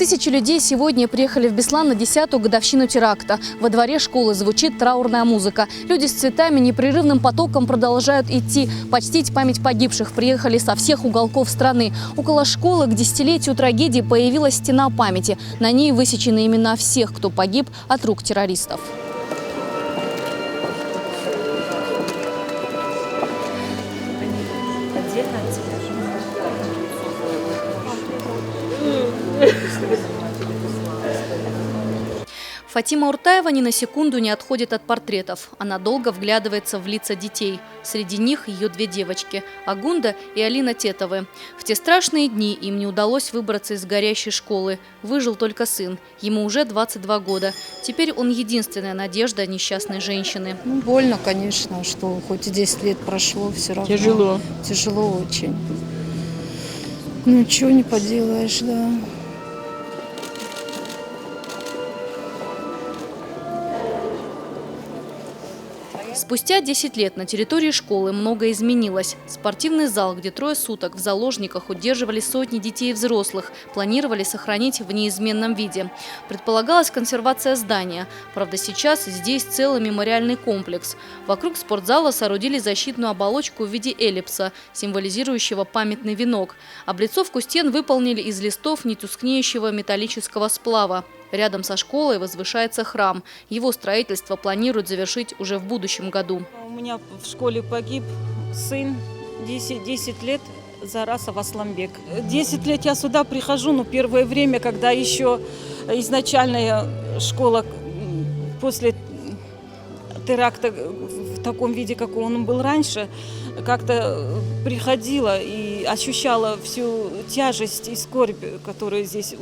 Тысячи людей сегодня приехали в Беслан на 10-ю годовщину теракта. Во дворе школы звучит траурная музыка. Люди с цветами непрерывным потоком продолжают идти. Почтить память погибших приехали со всех уголков страны. Около школы к десятилетию трагедии появилась стена памяти. На ней высечены имена всех, кто погиб от рук террористов. Фатима Уртаева ни на секунду не отходит от портретов. Она долго вглядывается в лица детей. Среди них ее две девочки – Агунда и Алина Тетовы. В те страшные дни им не удалось выбраться из горящей школы. Выжил только сын. Ему уже 22 года. Теперь он единственная надежда несчастной женщины. Больно, конечно, что хоть и 10 лет прошло, все равно. Тяжело. Тяжело очень. Ну, ничего не поделаешь, да. Спустя 10 лет на территории школы многое изменилось. Спортивный зал, где трое суток в заложниках удерживали сотни детей и взрослых, планировали сохранить в неизменном виде. Предполагалась консервация здания. Правда, сейчас здесь целый мемориальный комплекс. Вокруг спортзала соорудили защитную оболочку в виде эллипса, символизирующего памятный венок. Облицовку стен выполнили из листов нетускнеющего металлического сплава. Рядом со школой возвышается храм. Его строительство планируют завершить уже в будущем году. У меня в школе погиб сын, 10 лет, Зарасов Асламбек. 10 лет я сюда прихожу, но первое время, когда еще изначальная школа после теракта в таком виде, как он был раньше, как-то приходила и ощущала всю тяжесть и скорбь, которая здесь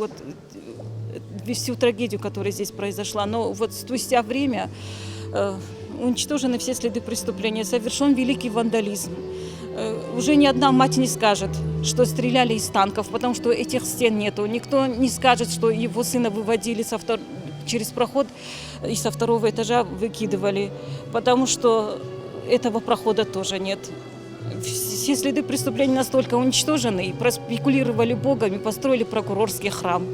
всю трагедию, которая здесь произошла. Но вот спустя время уничтожены все следы преступления, совершен великий вандализм. Уже ни одна мать не скажет, что стреляли из танков, потому что этих стен нету. Никто не скажет, что его сына выводили через проход и со второго этажа выкидывали, потому что этого прохода тоже нет. Все следы преступления настолько уничтожены, и проспекулировали Богом и построили прокурорский храм.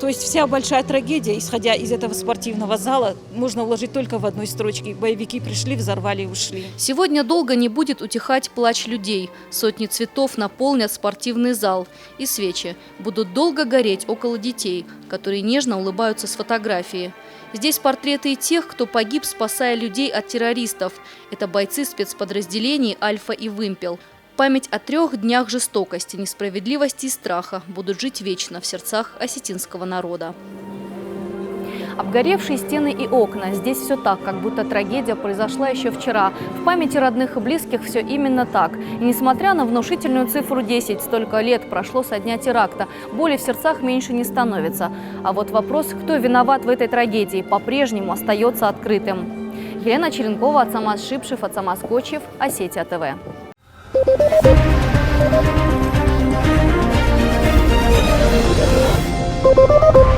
То есть вся большая трагедия, исходя из этого спортивного зала, можно уложить только в одной строчке. Боевики пришли, взорвали и ушли. Сегодня долго не будет утихать плач людей. Сотни цветов наполнят спортивный зал. И свечи будут долго гореть около детей, которые нежно улыбаются с фотографии. Здесь портреты и тех, кто погиб, спасая людей от террористов. Это бойцы спецподразделений «Альфа» и «Вымпел». Память о 3 днях жестокости, несправедливости и страха будут жить вечно в сердцах осетинского народа. Обгоревшие стены и окна. Здесь все так, как будто трагедия произошла еще вчера. В памяти родных и близких все именно так. И несмотря на внушительную цифру 10, столько лет прошло со дня теракта, боли в сердцах меньше не становится. А вот вопрос, кто виноват в этой трагедии, по-прежнему остается открытым. Елена Черенкова, Ацамаз Шипшев, Ацамаз Кочев, Осетия ТВ. Thank you.